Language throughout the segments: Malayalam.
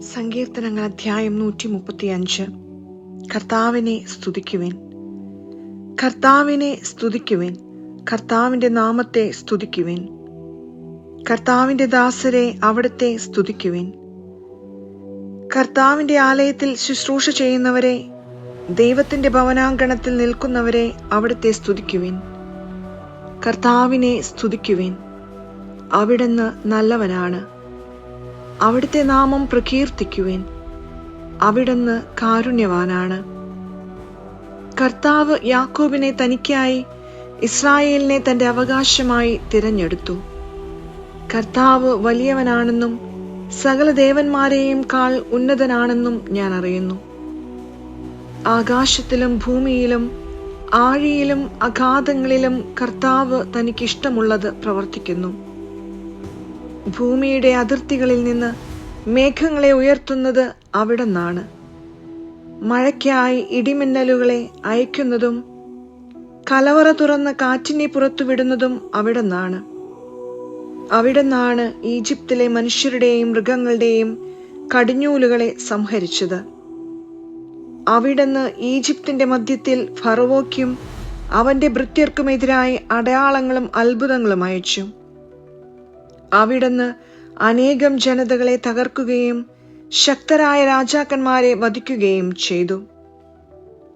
സങ്കീർത്തനങ്ങൾ അധ്യായം 135. കർത്താവിനെ സ്തുതിക്കുവിൻ, കർത്താവിനെ സ്തുതിക്കുവിൻ, കർത്താവിന്റെ നാമത്തെ സ്തുതിക്കുവിൻ. കർത്താവിന്റെ ദാസരെ അവിടുത്തെ സ്തുതിക്കുവിൻ. കർത്താവിന്റെ ആലയത്തിൽ ശുശ്രൂഷ ചെയ്യുന്നവരെ, ദൈവത്തിന്റെ ഭവനാങ്കണത്തിൽ നിൽക്കുന്നവരെ അവിടുത്തെ സ്തുതിക്കുവിൻ. കർത്താവിനെ സ്തുതിക്കുവിൻ, അവിടുന്ന് നല്ലവനാണ്. അവിടുത്തെ നാമം പ്രകീർത്തിക്കുവിൻ, അവിടുന്ന് കാരുണ്യവാനാണ്. കർത്താവ് യാക്കോബിനെ തനിക്കായി, ഇസ്രായേലിനെ തന്റെ അവകാശമായി തിരഞ്ഞെടുത്തു. കർത്താവ് വലിയവനാണെന്നും സകല ദേവന്മാരെയും കാൾ ഉന്നതനാണെന്നും ഞാൻ അറിയുന്നു. ആകാശത്തിലും ഭൂമിയിലും ആഴിയിലും അഗാധങ്ങളിലും കർത്താവ് തനിക്കിഷ്ടമുള്ളത് പ്രവർത്തിക്കുന്നു. ഭൂമിയുടെ അതിർത്തികളിൽ നിന്ന് മേഘങ്ങളെ ഉയർത്തുന്നത് അവിടുന്നാണ്. മഴയ്ക്കായി ഇടിമിന്നലുകളെ അയക്കുന്നതും കലവറ തുറന്ന് കാറ്റിനെ പുറത്തുവിടുന്നതും അവിടുന്നാണ്. അവിടുന്നാണ് ഈജിപ്തിലെ മനുഷ്യരുടെയും മൃഗങ്ങളുടെയും കടിഞ്ഞൂലുകളെ സംഹരിച്ചത്. അവിടുന്ന് ഈജിപ്തിന്റെ മധ്യത്തിൽ ഫറവോയ്ക്കും അവന്റെ ഭൃത്യർക്കുമെതിരായി അടയാളങ്ങളും അത്ഭുതങ്ങളും അയച്ചു. അവിടുന്ന് അനേകം ജനതകളെ തകർക്കുകയും ശക്തരായ രാജാക്കന്മാരെ വധിക്കുകയും ചെയ്തു.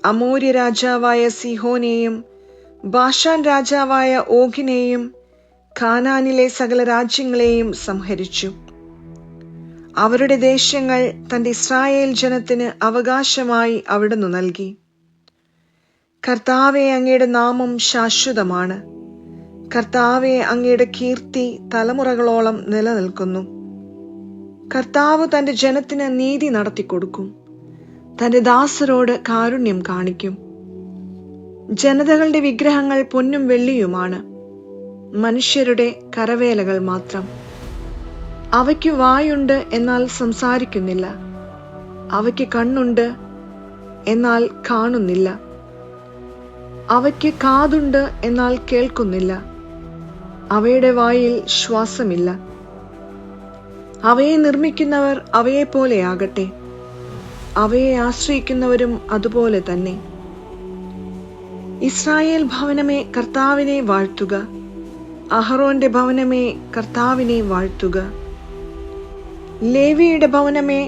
അമോര്യ രാജാവായ സീഹോനെയും ബാഷാൻ രാജാവായ ഓഗിനെയും കാനാനിലെ സകല രാജ്യങ്ങളെയും സംഹരിച്ചു. അവരുടെ ദേശങ്ങൾ തന്റെ ഇസ്രായേൽ ജനത്തിന് അവകാശമായി അവിടുന്ന് നൽകി. കർത്താവേ, അങ്ങയുടെ നാമം ശാശ്വതമാണ്. കർത്താവേ, അങ്ങയുടെ കീർത്തി തലമുറകളോളം നിലനിൽക്കുന്നു. കർത്താവ് തന്റെ ജനത്തിന് നീതി നടത്തിക്കൊടുക്കും, തന്റെ ദാസരോട് കാരുണ്യം കാണിക്കും. ജനതകളുടെ വിഗ്രഹങ്ങൾ പൊന്നും വെള്ളിയുമാണ്, മനുഷ്യരുടെ കരവേലകൾ മാത്രം. അവയ്ക്ക് വായുണ്ട്, എന്നാൽ സംസാരിക്കുന്നില്ല. അവയ്ക്ക് കണ്ണുണ്ട്, എന്നാൽ കാണുന്നില്ല. അവയ്ക്ക് കാതുണ്ട്, എന്നാൽ കേൾക്കുന്നില്ല. അവയുടെ വായിൽ ശ്വാസമില്ല. അവയെ നിർമ്മിക്കുന്നവർ അവയെപ്പോലെയാകട്ടെ, അവയെ ആശ്രയിക്കുന്നവരും അതുപോലെ തന്നെ. ഇസ്രായേൽ ഭവനമേ, കർത്താവിനെ വാഴ്ത്തുക. അഹറോന്റെ ഭവനമേ, കർത്താവിനെ വാഴ്ത്തുക. ലേവിയുടെ ഭവനമേ,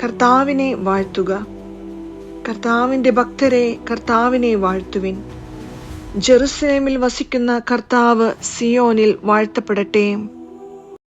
കർത്താവിനെ വാഴ്ത്തുക. കർത്താവിന്റെ ഭക്തരെ, കർത്താവിനെ വാഴ്ത്തുവിൻ. ജെറുസലേമിൽ വസിക്കുന്ന കർത്താവ് സിയോനിൽ വാഴ്ത്തപ്പെടട്ടെ.